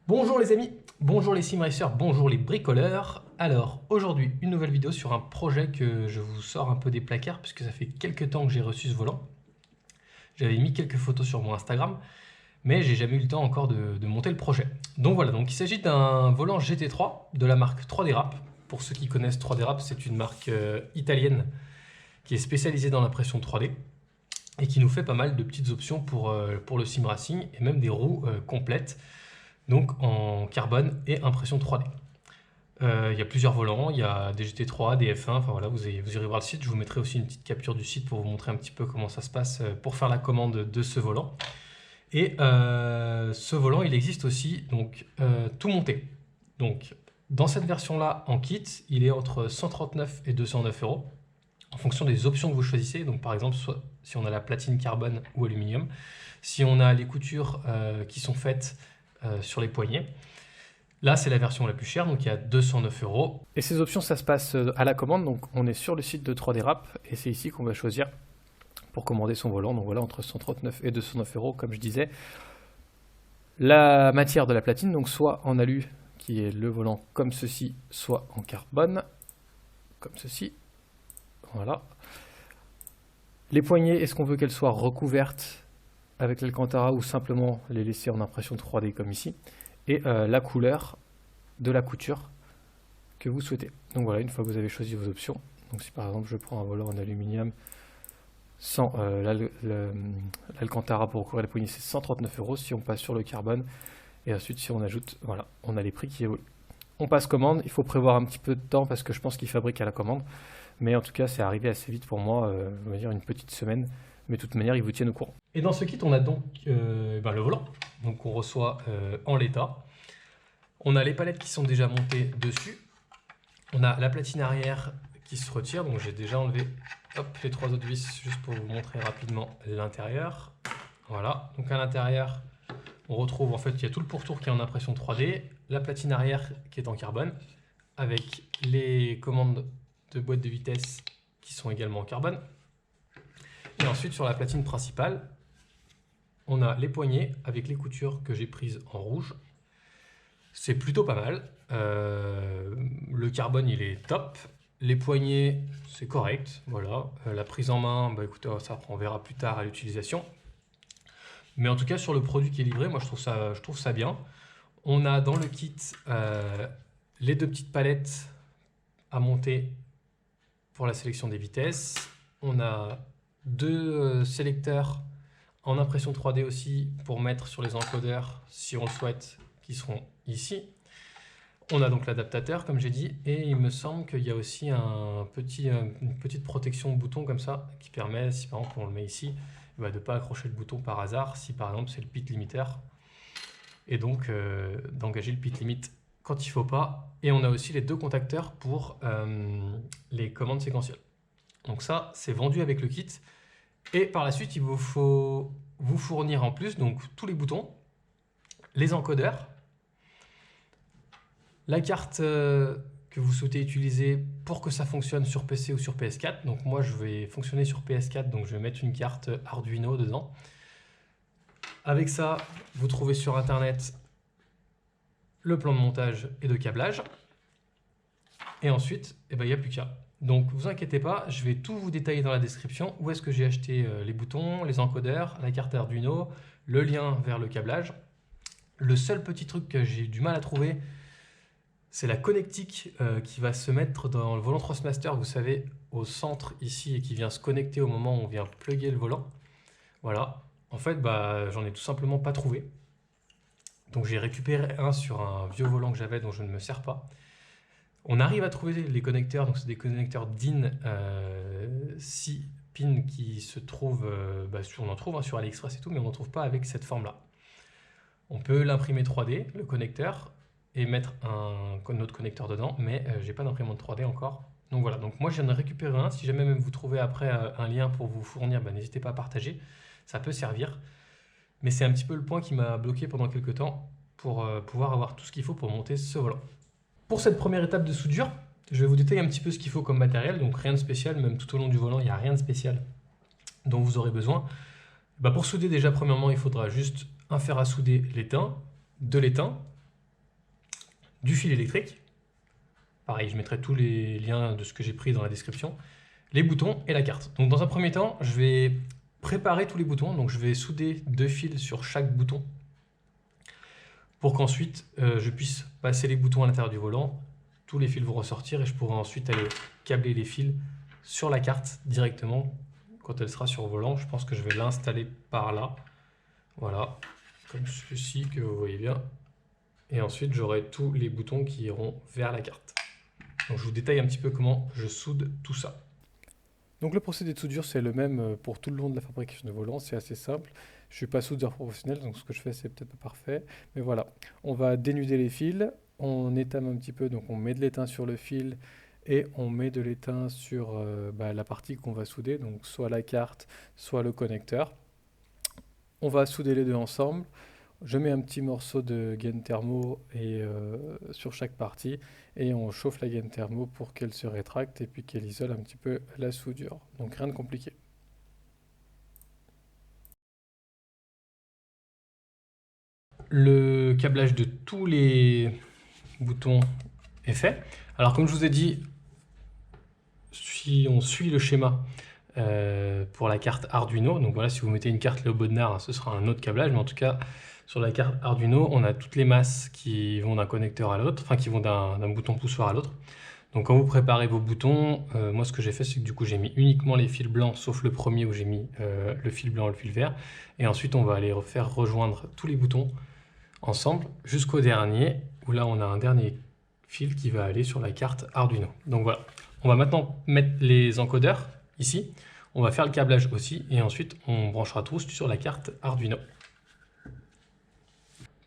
Bonjour les amis, bonjour les simracers, bonjour les bricoleurs. Alors aujourd'hui une nouvelle vidéo sur un projet que je vous sors un peu des placards puisque ça fait quelques temps que j'ai reçu ce volant. J'avais mis quelques photos sur mon Instagram mais j'ai jamais eu le temps encore de monter le projet. Donc voilà, donc il s'agit d'un volant GT3 de la marque 3D Wrap. Pour ceux qui connaissent 3D Wrap, c'est une marque italienne qui est spécialisée dans l'impression 3D et qui nous fait pas mal de petites options pour le sim racing et même des roues complètes, donc en carbone et impression 3D. Il y a plusieurs volants, il y a des GT3, des F1, enfin voilà, vous irez voir le site. Je vous mettrai aussi une petite capture du site pour vous montrer un petit peu comment ça se passe pour faire la commande de ce volant. Et ce volant, il existe aussi donc tout monté. Donc dans cette version-là, en kit, il est entre 139 et 209 € en fonction des options que vous choisissez. Donc par exemple, soit si on a la platine carbone ou aluminium, si on a les coutures qui sont faites sur les poignets. Là, c'est la version la plus chère, donc il y a 209 €. Et ces options, ça se passe à la commande. Donc on est sur le site de 3D Wrap et c'est ici qu'on va choisir pour commander son volant. Donc voilà, entre 139 et 209 € comme je disais. La matière de la platine, donc soit en alu, qui est le volant comme ceci, soit en carbone, comme ceci. Voilà. Les poignées, est-ce qu'on veut qu'elles soient recouvertes avec l'Alcantara ou simplement les laisser en impression 3D comme ici? Et la couleur de la couture que vous souhaitez. Donc voilà, une fois que vous avez choisi vos options, donc si par exemple je prends un volant en aluminium sans l'Alcantara pour recouvrir les poignées, c'est 139 €. Si on passe sur le carbone, et ensuite si on ajoute, voilà, on a les prix qui évoluent. On passe commande, il faut prévoir un petit peu de temps parce que je pense qu'il fabrique à la commande, mais en tout cas c'est arrivé assez vite pour moi, on va dire une petite semaine, mais de toute manière ils vous tiennent au courant. Et dans ce kit, on a donc le volant, donc on reçoit en l'état. On a les palettes qui sont déjà montées dessus. On a la platine arrière qui se retire, donc j'ai déjà enlevé les 3 autres vis juste pour vous montrer rapidement l'intérieur. Voilà, donc à l'intérieur, on retrouve en fait, il y a tout le pourtour qui est en impression 3D, la platine arrière qui est en carbone, avec les commandes de boîte de vitesse qui sont également en carbone. Et ensuite, sur la platine principale, on a les poignées avec les coutures que j'ai prises en rouge. C'est plutôt pas mal. Le carbone, il est top. Les poignées, c'est correct. Voilà. La prise en main, bah écoutez, ça, on verra plus tard à l'utilisation. Mais en tout cas, sur le produit qui est livré, moi, je trouve ça bien. On a dans le kit les deux petites palettes à monter pour la sélection des vitesses. On a deux sélecteurs en impression 3D aussi pour mettre sur les encodeurs si on le souhaite, qui seront ici. On a donc l'adaptateur comme j'ai dit et il me semble qu'il y a aussi une petite protection bouton comme ça qui permet, si par exemple on le met ici, de ne pas accrocher le bouton par hasard si par exemple c'est le pit limiter et donc d'engager le pit limit quand il ne faut pas. Et on a aussi les deux contacteurs pour les commandes séquentielles. Donc ça, c'est vendu avec le kit. Et par la suite, il vous faut vous fournir en plus donc tous les boutons, les encodeurs, la carte que vous souhaitez utiliser pour que ça fonctionne sur PC ou sur PS4. Donc moi, je vais fonctionner sur PS4, donc je vais mettre une carte Arduino dedans. Avec ça, vous trouvez sur Internet le plan de montage et de câblage. Et ensuite, il n'y a plus qu'à. Donc, vous inquiétez pas, je vais tout vous détailler dans la description. Où est-ce que j'ai acheté les boutons, les encodeurs, la carte Arduino, le lien vers le câblage. Le seul petit truc que j'ai du mal à trouver, c'est la connectique qui va se mettre dans le volant Thrustmaster, vous savez, au centre ici, et qui vient se connecter au moment où on vient plugger le volant. Voilà. En fait, j'en ai tout simplement pas trouvé. Donc, j'ai récupéré un sur un vieux volant que j'avais dont je ne me sers pas. On arrive à trouver les connecteurs, donc c'est des connecteurs DIN 6 pins qui se trouvent, on en trouve sur AliExpress et tout, mais on n'en trouve pas avec cette forme-là. On peut l'imprimer 3D, le connecteur, et mettre un autre connecteur dedans, mais j'ai pas d'imprimante 3D encore. Donc voilà, donc moi je viens de récupérer un. Si jamais même vous trouvez après un lien pour vous fournir, n'hésitez pas à partager, ça peut servir. Mais c'est un petit peu le point qui m'a bloqué pendant quelques temps pour pouvoir avoir tout ce qu'il faut pour monter ce volant. Pour cette première étape de soudure, je vais vous détailler un petit peu ce qu'il faut comme matériel, donc rien de spécial, même tout au long du volant, il n'y a rien de spécial dont vous aurez besoin. Pour souder déjà, premièrement, il faudra juste un fer à souder l'étain, de l'étain, du fil électrique. Pareil, je mettrai tous les liens de ce que j'ai pris dans la description. Les boutons et la carte. Donc dans un premier temps, je vais préparer tous les boutons. Donc je vais souder 2 fils sur chaque bouton pour qu'ensuite je puisse passer les boutons à l'intérieur du volant. Tous les fils vont ressortir et je pourrai ensuite aller câbler les fils sur la carte directement quand elle sera sur le volant. Je pense que je vais l'installer par là. Voilà, comme ceci que vous voyez bien. Et ensuite, j'aurai tous les boutons qui iront vers la carte. Donc je vous détaille un petit peu comment je soude tout ça. Donc le procédé de soudure, c'est le même pour tout le long de la fabrication de volant, c'est assez simple. Je ne suis pas soudeur professionnel, donc ce que je fais, c'est peut-être pas parfait. Mais voilà, on va dénuder les fils, on étame un petit peu, donc on met de l'étain sur le fil et on met de l'étain sur la partie qu'on va souder, donc soit la carte, soit le connecteur. On va souder les deux ensemble. Je mets un petit morceau de gaine thermo sur chaque partie et on chauffe la gaine thermo pour qu'elle se rétracte et puis qu'elle isole un petit peu la soudure. Donc rien de compliqué. Le câblage de tous les boutons est fait. Alors comme je vous ai dit, si on suit le schéma pour la carte Arduino, donc voilà, si vous mettez une carte Léo Bodnar, ce sera un autre câblage, mais en tout cas sur la carte Arduino, on a toutes les masses qui vont d'un connecteur à l'autre, enfin qui vont d'un bouton poussoir à l'autre. Donc quand vous préparez vos boutons, moi ce que j'ai fait, c'est que du coup j'ai mis uniquement les fils blancs, sauf le premier où j'ai mis le fil blanc et le fil vert. Et ensuite on va aller faire rejoindre tous les boutons ensemble jusqu'au dernier, où là on a un dernier fil qui va aller sur la carte Arduino. Donc voilà, on va maintenant mettre les encodeurs ici. On va faire le câblage aussi et ensuite on branchera tous sur la carte Arduino.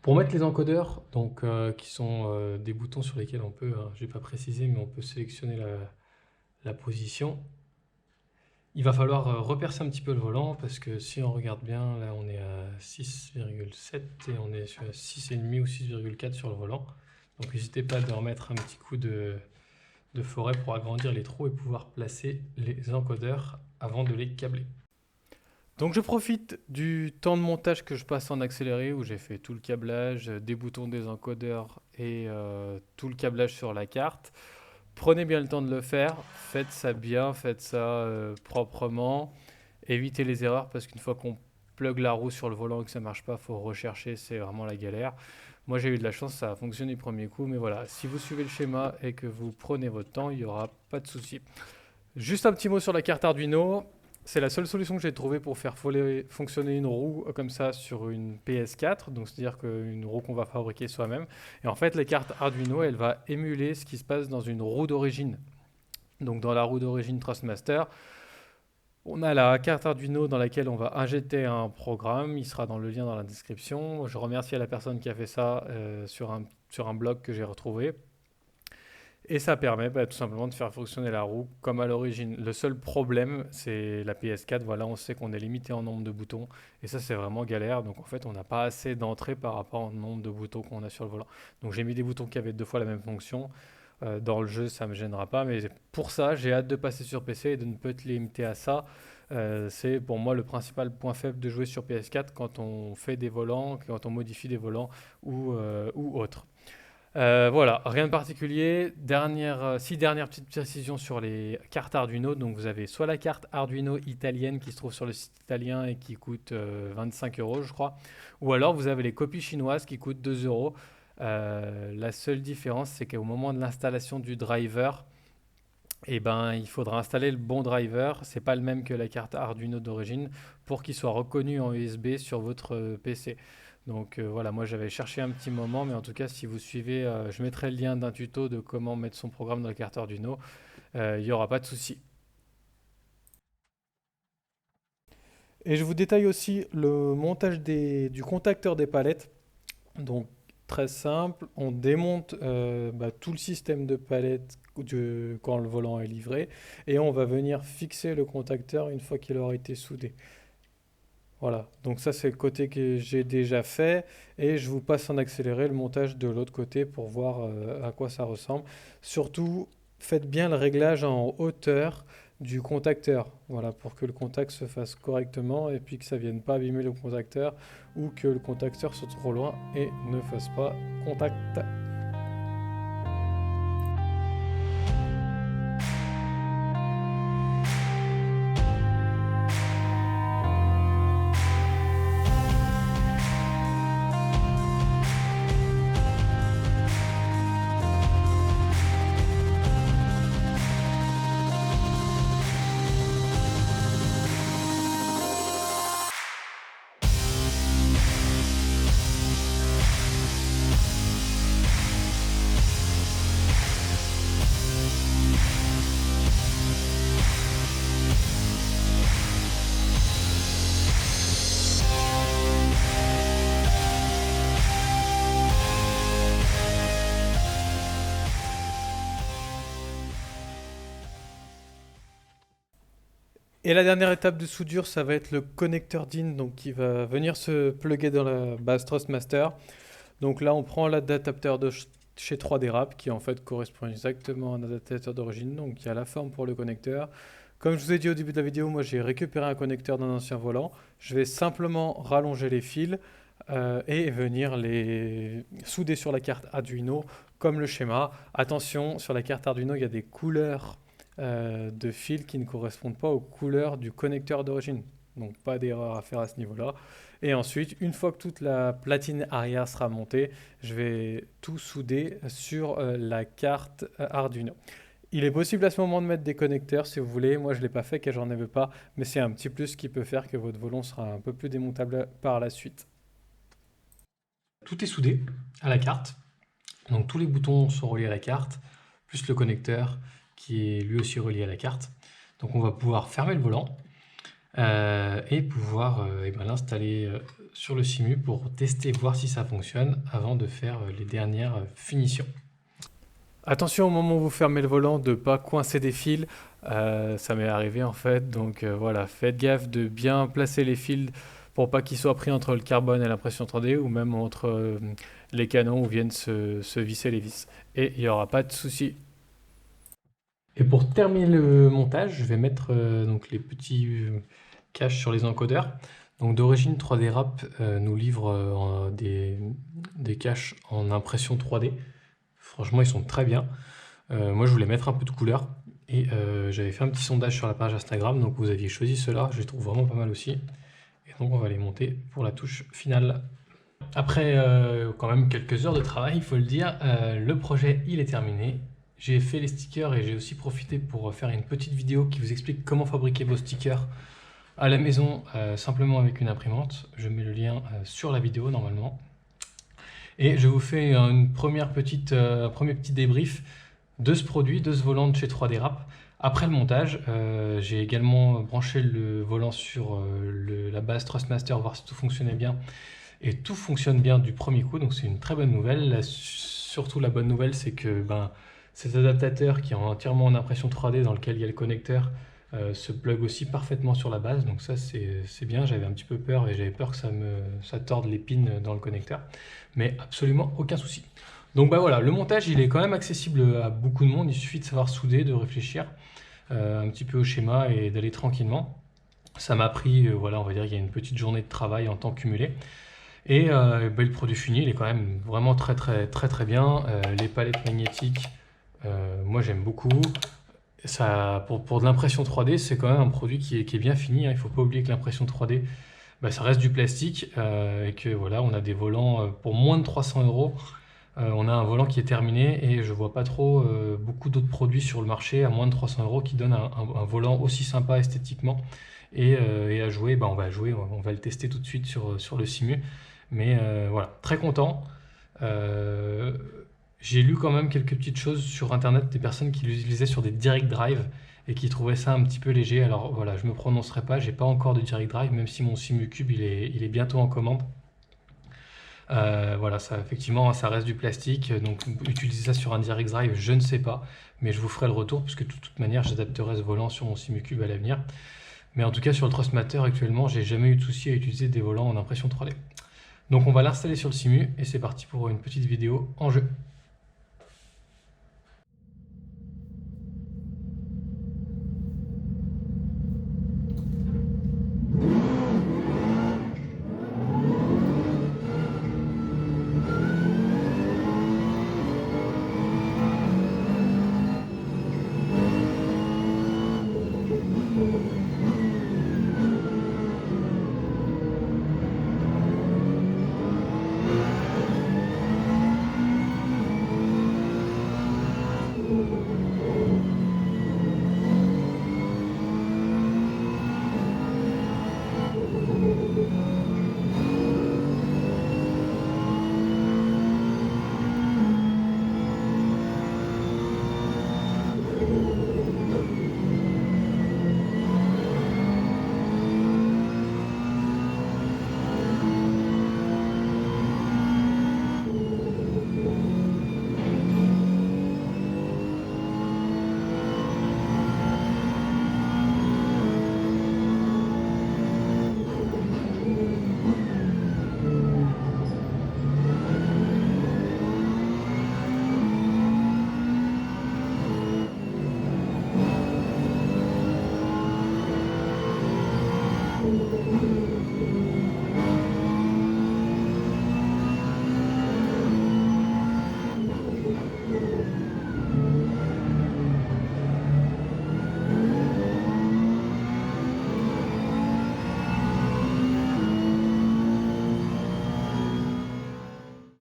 Pour mettre les encodeurs, donc, qui sont des boutons sur lesquels on peut, je ne vais pas préciser, mais on peut sélectionner la position. Il va falloir repercer un petit peu le volant parce que si on regarde bien, là on est à 6,7 et on est sur 6,5 ou 6,4 sur le volant. Donc n'hésitez pas de remettre un petit coup de forêt pour agrandir les trous et pouvoir placer les encodeurs avant de les câbler. Donc je profite du temps de montage que je passe en accéléré où j'ai fait tout le câblage, des boutons, des encodeurs et tout le câblage sur la carte. Prenez bien le temps de le faire, faites ça bien, faites ça proprement, évitez les erreurs parce qu'une fois qu'on plug la roue sur le volant et que ça ne marche pas, il faut rechercher, c'est vraiment la galère. Moi j'ai eu de la chance, ça a fonctionné du premier coup, mais voilà, si vous suivez le schéma et que vous prenez votre temps, il n'y aura pas de souci. Juste un petit mot sur la carte Arduino. C'est la seule solution que j'ai trouvée pour faire fonctionner une roue comme ça sur une PS4, donc c'est-à-dire qu'une roue qu'on va fabriquer soi-même. Et en fait, la carte Arduino, elle va émuler ce qui se passe dans une roue d'origine. Donc dans la roue d'origine Trustmaster, on a la carte Arduino dans laquelle on va injecter un programme, il sera dans le lien dans la description. Je remercie la personne qui a fait ça sur un blog que j'ai retrouvé. Et ça permet tout simplement de faire fonctionner la roue comme à l'origine. Le seul problème, c'est la PS4. Voilà, on sait qu'on est limité en nombre de boutons. Et ça, c'est vraiment galère. Donc en fait, on n'a pas assez d'entrée par rapport au nombre de boutons qu'on a sur le volant. Donc j'ai mis des boutons qui avaient 2 fois la même fonction. Dans le jeu, ça ne me gênera pas. Mais pour ça, j'ai hâte de passer sur PC et de ne pas être limité à ça. C'est pour moi le principal point faible de jouer sur PS4 quand on fait des volants, quand on modifie des volants ou autres. Voilà, rien de particulier. 6 dernières petites précisions sur les cartes Arduino. Donc vous avez soit la carte Arduino italienne qui se trouve sur le site italien et qui coûte 25 euros, je crois, ou alors vous avez les copies chinoises qui coûtent 2 euros. La seule différence, c'est qu'au moment de l'installation du driver, il faudra installer le bon driver. C'est pas le même que la carte Arduino d'origine pour qu'il soit reconnu en USB sur votre PC. Donc voilà, moi j'avais cherché un petit moment, mais en tout cas, si vous suivez, je mettrai le lien d'un tuto de comment mettre son programme dans la carte Arduino. Il n'y aura pas de souci. Et je vous détaille aussi le montage du contacteur des palettes. Donc très simple, on démonte tout le système de palettes quand le volant est livré et on va venir fixer le contacteur une fois qu'il aura été soudé. Voilà, donc ça c'est le côté que j'ai déjà fait et je vous passe en accéléré le montage de l'autre côté pour voir à quoi ça ressemble. Surtout, faites bien le réglage en hauteur du contacteur, voilà, pour que le contact se fasse correctement et puis que ça ne vienne pas abîmer le contacteur ou que le contacteur soit trop loin et ne fasse pas contact. Et la dernière étape de soudure, ça va être le connecteur DIN, donc qui va venir se plugger dans la base Trustmaster. Donc là, on prend l'adaptateur de chez 3D Wrap, qui en fait correspond exactement à un adaptateur d'origine, donc il y a la forme pour le connecteur. Comme je vous ai dit au début de la vidéo, moi j'ai récupéré un connecteur d'un ancien volant. Je vais simplement rallonger les fils et venir les souder sur la carte Arduino comme le schéma. Attention, sur la carte Arduino, il y a des couleurs de fils qui ne correspondent pas aux couleurs du connecteur d'origine. Donc pas d'erreur à faire à ce niveau-là. Et ensuite, une fois que toute la platine arrière sera montée, je vais tout souder sur la carte Arduino. Il est possible à ce moment de mettre des connecteurs si vous voulez. Moi, je ne l'ai pas fait car j'en avais pas, mais c'est un petit plus qui peut faire que votre volant sera un peu plus démontable par la suite. Tout est soudé à la carte. Donc tous les boutons sont reliés à la carte, plus le connecteur qui est lui aussi relié à la carte. Donc on va pouvoir fermer le volant et pouvoir l'installer sur le Simu pour tester, voir si ça fonctionne avant de faire les dernières finitions. Attention au moment où vous fermez le volant de ne pas coincer des fils. Ça m'est arrivé en fait. Donc voilà, faites gaffe de bien placer les fils pour pas qu'ils soient pris entre le carbone et l'impression 3D ou même entre les canons où viennent se visser les vis. Et il n'y aura pas de souci. Et pour terminer le montage, je vais mettre donc les petits caches sur les encodeurs. Donc d'origine 3D Wrap nous livre des caches en impression 3D. Franchement, ils sont très bien. Moi, je voulais mettre un peu de couleur et j'avais fait un petit sondage sur la page Instagram. Donc vous aviez choisi ceux-là, je les trouve vraiment pas mal aussi. Et donc on va les monter pour la touche finale. Après quand même quelques heures de travail, il faut le dire, le projet il est terminé. J'ai fait les stickers et j'ai aussi profité pour faire une petite vidéo qui vous explique comment fabriquer vos stickers à la maison simplement avec une imprimante. Je mets le lien sur la vidéo normalement. Et je vous fais un premier petit débrief de ce produit, de ce volant de chez 3D Wrap. Après le montage, j'ai également branché le volant sur la base Trustmaster, voir si tout fonctionnait bien. Et tout fonctionne bien du premier coup, donc c'est une très bonne nouvelle. Surtout la bonne nouvelle, c'est que cet adaptateur qui est entièrement en impression 3D, dans lequel il y a le connecteur, se plug aussi parfaitement sur la base. Donc ça, c'est bien. J'avais un petit peu peur et j'avais peur que ça torde les pins dans le connecteur. Mais absolument aucun souci. Donc voilà, le montage, il est quand même accessible à beaucoup de monde. Il suffit de savoir souder, de réfléchir un petit peu au schéma et d'aller tranquillement. Ça m'a pris, voilà, on va dire qu'il y a une petite journée de travail en temps cumulé. Et le produit fini, il est quand même vraiment très bien. Les palettes magnétiques, moi j'aime beaucoup. Ça, pour de l'impression 3D, c'est quand même un produit qui est bien fini, hein. Il ne faut pas oublier que l'impression 3D, ça reste du plastique et que voilà, on a des volants pour moins de 300 euros. On a un volant qui est terminé et je vois pas trop beaucoup d'autres produits sur le marché à moins de 300 euros qui donnent un volant aussi sympa esthétiquement. Et à jouer, on va le tester tout de suite sur le Simu. Mais voilà, très content. J'ai lu quand même quelques petites choses sur internet des personnes qui l'utilisaient sur des direct drive et qui trouvaient ça un petit peu léger. Alors voilà, je me prononcerai pas, j'ai pas encore de direct drive, même si mon SimuCube il est bientôt en commande. Voilà, ça effectivement, ça reste du plastique, donc utiliser ça sur un direct drive, je ne sais pas, mais je vous ferai le retour puisque de toute manière, j'adapterai ce volant sur mon SimuCube à l'avenir. Mais en tout cas, sur le Trustmaster actuellement, j'ai jamais eu de souci à utiliser des volants en impression 3D. Donc on va l'installer sur le Simu et c'est parti pour une petite vidéo en jeu.